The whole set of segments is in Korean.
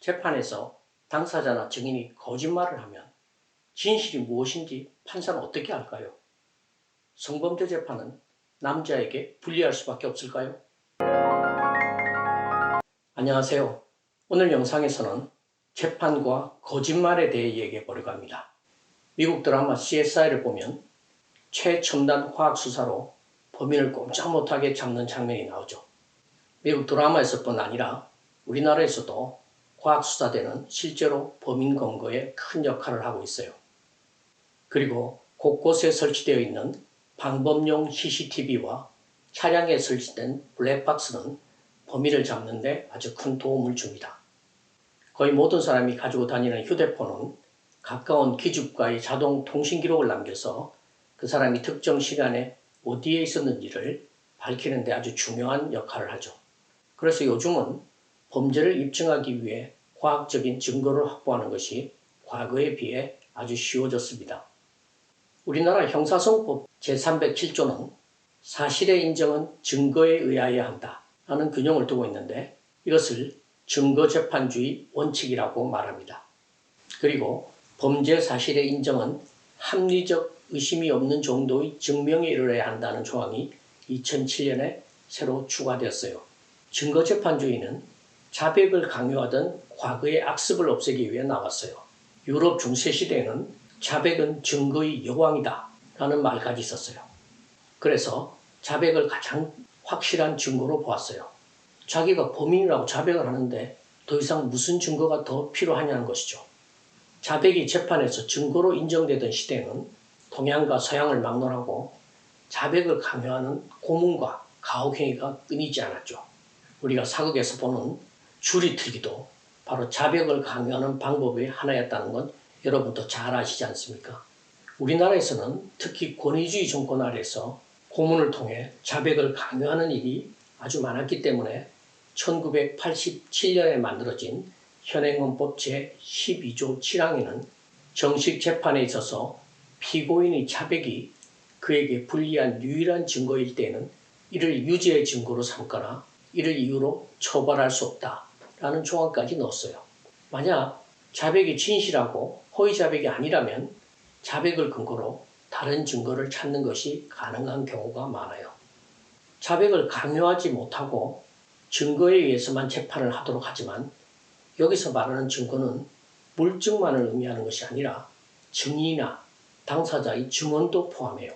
재판에서 당사자나 증인이 거짓말을 하면 진실이 무엇인지 판사는 어떻게 할까요? 성범죄 재판은 남자에게 불리할 수밖에 없을까요? 안녕하세요. 오늘 영상에서는 재판과 거짓말에 대해 얘기해 보려고 합니다. 미국 드라마 CSI를 보면 최첨단 과학수사로 범인을 꼼짝 못하게 잡는 장면이 나오죠. 미국 드라마에서뿐 아니라 우리나라에서도 과학수사대는 실제로 범인 검거에 큰 역할을 하고 있어요. 그리고 곳곳에 설치되어 있는 방범용 CCTV와 차량에 설치된 블랙박스는 범인을 잡는 데 아주 큰 도움을 줍니다. 거의 모든 사람이 가지고 다니는 휴대폰은 가까운 기줍과의 자동 통신 기록을 남겨서 그 사람이 특정 시간에 어디에 있었는지를 밝히는 데 아주 중요한 역할을 하죠. 그래서 요즘은 범죄를 입증하기 위해 과학적인 증거를 확보하는 것이 과거에 비해 아주 쉬워졌습니다. 우리나라 형사소송법 제307조는 사실의 인정은 증거에 의하여야 한다 하는 규정을 두고 있는데 이것을 증거재판주의 원칙이라고 말합니다. 그리고 범죄 사실의 인정은 합리적 의심이 없는 정도의 증명에 이르러야 한다는 조항이 2007년에 새로 추가되었어요. 증거재판주의는 자백을 강요하던 과거의 악습을 없애기 위해 나왔어요. 유럽 중세시대에는 자백은 증거의 여왕이다 라는 말까지 있었어요. 그래서 자백을 가장 확실한 증거로 보았어요. 자기가 범인이라고 자백을 하는데 더 이상 무슨 증거가 더 필요하냐는 것이죠. 자백이 재판에서 증거로 인정되던 시대에는 동양과 서양을 막론하고 자백을 강요하는 고문과 가혹행위가 끊이지 않았죠. 우리가 사극에서 보는 줄이 틀기도 바로 자백을 강요하는 방법의 하나였다는 건 여러분도 잘 아시지 않습니까? 우리나라에서는 특히 권위주의 정권 아래에서 고문을 통해 자백을 강요하는 일이 아주 많았기 때문에 1987년에 만들어진 현행헌법 제12조 7항에는 정식 재판에 있어서 피고인의 자백이 그에게 불리한 유일한 증거일 때에는 이를 유죄의 증거로 삼거나 이를 이유로 처벌할 수 없다라는 조항까지 넣었어요. 만약 자백이 진실하고 허위 자백이 아니라면 자백을 근거로 다른 증거를 찾는 것이 가능한 경우가 많아요. 자백을 강요하지 못하고 증거에 의해서만 재판을 하도록 하지만 여기서 말하는 증거는 물증만을 의미하는 것이 아니라 증인이나 당사자의 증언도 포함해요.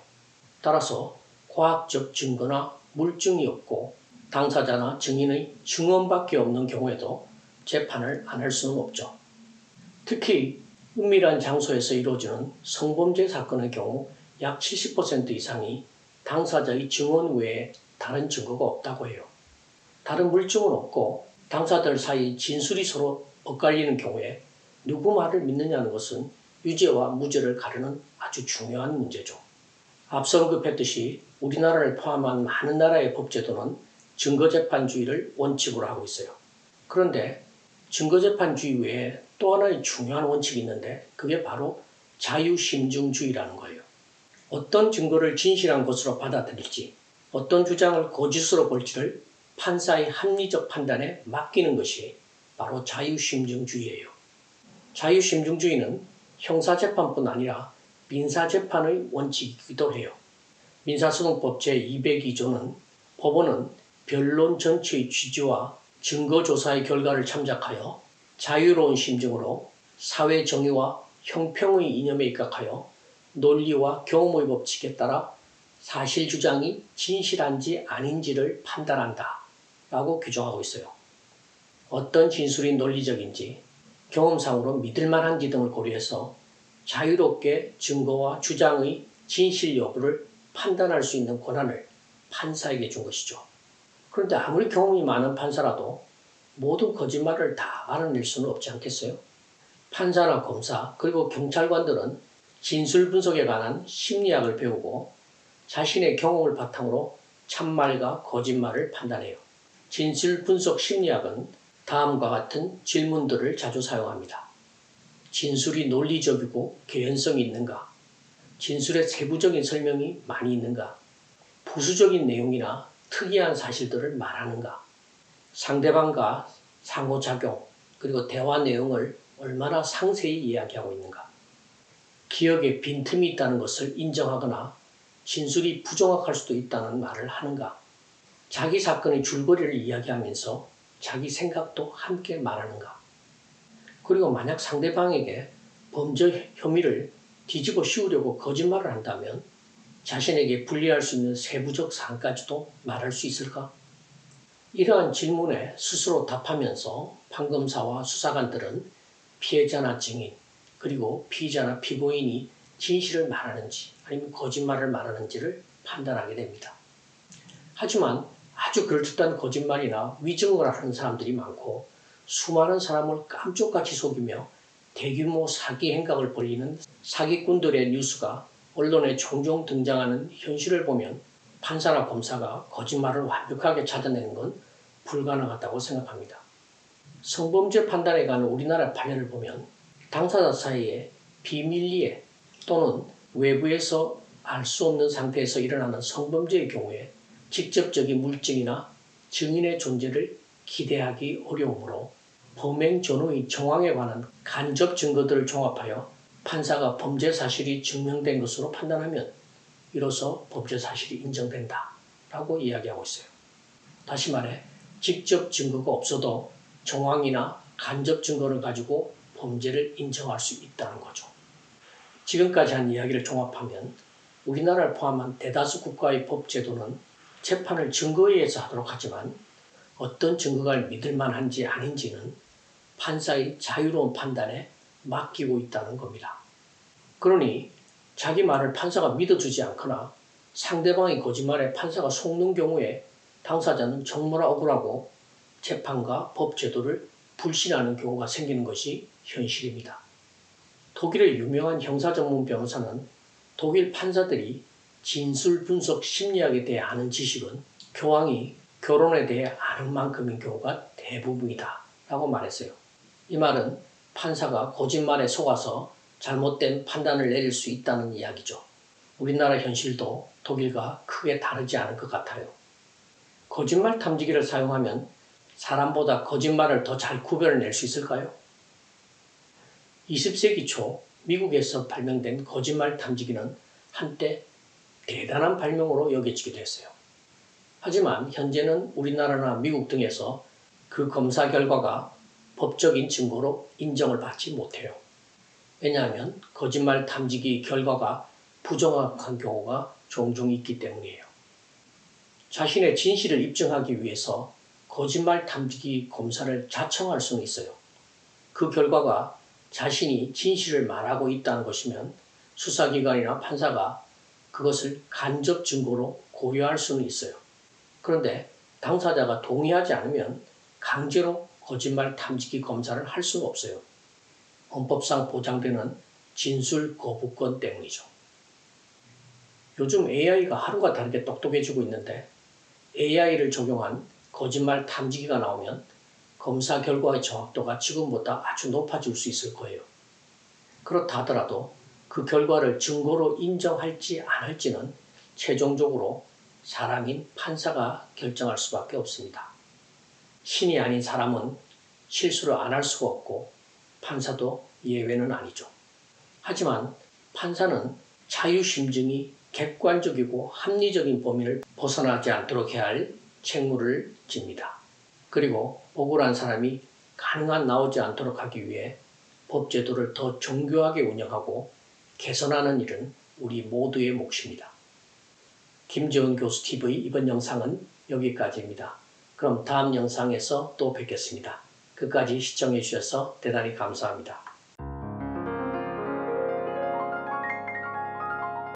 따라서 과학적 증거나 물증이 없고 당사자나 증인의 증언밖에 없는 경우에도 재판을 안 할 수는 없죠. 특히 은밀한 장소에서 이루어지는 성범죄 사건의 경우 약 70% 이상이 당사자의 증언 외에 다른 증거가 없다고 해요. 다른 물증은 없고 당사자들 사이 진술이 서로 엇갈리는 경우에 누구 말을 믿느냐는 것은 유죄와 무죄를 가르는 아주 중요한 문제죠. 앞서 언급했듯이 우리나라를 포함한 많은 나라의 법제도는 증거재판주의를 원칙으로 하고 있어요. 그런데 증거재판주의 외에 또 하나의 중요한 원칙이 있는데 그게 바로 자유심증주의라는 거예요. 어떤 증거를 진실한 것으로 받아들일지 어떤 주장을 거짓으로 볼지를 판사의 합리적 판단에 맡기는 것이 바로 자유심증주의예요. 자유심증주의는 형사재판뿐 아니라 민사재판의 원칙이기도 해요. 민사소송법 제202조는 법원은 변론 전체의 취지와 증거조사의 결과를 참작하여 자유로운 심증으로 사회 정의와 형평의 이념에 입각하여 논리와 경험의 법칙에 따라 사실 주장이 진실한지 아닌지를 판단한다 라고 규정하고 있어요. 어떤 진술이 논리적인지 경험상으로 믿을만한지 등을 고려해서 자유롭게 증거와 주장의 진실 여부를 판단할 수 있는 권한을 판사에게 준 것이죠. 그런데 아무리 경험이 많은 판사라도 모든 거짓말을 다 알아낼 수는 없지 않겠어요? 판사나 검사 그리고 경찰관들은 진술 분석에 관한 심리학을 배우고 자신의 경험을 바탕으로 참말과 거짓말을 판단해요. 진술 분석 심리학은 다음과 같은 질문들을 자주 사용합니다. 진술이 논리적이고 개연성이 있는가? 진술에 세부적인 설명이 많이 있는가? 부수적인 내용이나 특이한 사실들을 말하는가? 상대방과 상호작용 그리고 대화 내용을 얼마나 상세히 이야기하고 있는가. 기억에 빈틈이 있다는 것을 인정하거나 진술이 부정확할 수도 있다는 말을 하는가. 자기 사건의 줄거리를 이야기하면서 자기 생각도 함께 말하는가. 그리고 만약 상대방에게 범죄 혐의를 뒤집어 씌우려고 거짓말을 한다면 자신에게 불리할 수 있는 세부적 사항까지도 말할 수 있을까? 이러한 질문에 스스로 답하면서 판검사와 수사관들은 피해자나 증인, 그리고 피의자나 피고인이 진실을 말하는지 아니면 거짓말을 말하는지를 판단하게 됩니다. 하지만 아주 그럴듯한 거짓말이나 위증을 하는 사람들이 많고 수많은 사람을 깜짝같이 속이며 대규모 사기 행각을 벌이는 사기꾼들의 뉴스가 언론에 종종 등장하는 현실을 보면 판사나 검사가 거짓말을 완벽하게 찾아내는 건 불가능하다고 생각합니다. 성범죄 판단에 관한 우리나라 판례를 보면 당사자 사이에 비밀리에 또는 외부에서 알 수 없는 상태에서 일어나는 성범죄의 경우에 직접적인 물증이나 증인의 존재를 기대하기 어려우므로 범행 전후의 정황에 관한 간접 증거들을 종합하여 판사가 범죄 사실이 증명된 것으로 판단하면 이로써 범죄 사실이 인정된다 라고 이야기하고 있어요. 다시 말해 직접 증거가 없어도 정황이나 간접 증거를 가지고 범죄를 인정할 수 있다는 거죠. 지금까지 한 이야기를 종합하면 우리나라를 포함한 대다수 국가의 법 제도는 재판을 증거에 의해서 하도록 하지만 어떤 증거가 믿을 만한지 아닌지는 판사의 자유로운 판단에 맡기고 있다는 겁니다. 그러니 자기 말을 판사가 믿어주지 않거나 상대방의 거짓말에 판사가 속는 경우에 당사자는 정말 억울하고 재판과 법 제도를 불신하는 경우가 생기는 것이 현실입니다. 독일의 유명한 형사 전문 변호사는 독일 판사들이 진술 분석 심리학에 대해 아는 지식은 교황이 결혼에 대해 아는 만큼인 경우가 대부분이다 라고 말했어요. 이 말은 판사가 거짓말에 속아서 잘못된 판단을 내릴 수 있다는 이야기죠. 우리나라 현실도 독일과 크게 다르지 않을 것 같아요. 거짓말 탐지기를 사용하면 사람보다 거짓말을 더 잘 구별해낼 수 있을까요? 20세기 초 미국에서 발명된 거짓말 탐지기는 한때 대단한 발명으로 여겨지기도 했어요. 하지만 현재는 우리나라나 미국 등에서 그 검사 결과가 법적인 증거로 인정을 받지 못해요. 왜냐하면 거짓말 탐지기 결과가 부정확한 경우가 종종 있기 때문이에요. 자신의 진실을 입증하기 위해서 거짓말 탐지기 검사를 자청할 수는 있어요. 그 결과가 자신이 진실을 말하고 있다는 것이면 수사기관이나 판사가 그것을 간접 증거로 고려할 수는 있어요. 그런데 당사자가 동의하지 않으면 강제로 거짓말 탐지기 검사를 할 수는 없어요. 헌법상 보장되는 진술 거부권 때문이죠. 요즘 AI가 하루가 다르게 똑똑해지고 있는데 AI를 적용한 거짓말 탐지기가 나오면 검사 결과의 정확도가 지금보다 아주 높아질 수 있을 거예요. 그렇다 하더라도 그 결과를 증거로 인정할지 안 할지는 최종적으로 사람인 판사가 결정할 수밖에 없습니다. 신이 아닌 사람은 실수를 안 할 수가 없고 판사도 예외는 아니죠. 하지만 판사는 자유심증이 객관적이고 합리적인 범위를 벗어나지 않도록 해야 할 책무를 집니다. 그리고 억울한 사람이 가능한 나오지 않도록 하기 위해 법제도를 더 정교하게 운영하고 개선하는 일은 우리 모두의 몫입니다. 김재훈 교수 TV 이번 영상은 여기까지입니다. 그럼 다음 영상에서 또 뵙겠습니다. 끝까지 시청해 주셔서 대단히 감사합니다.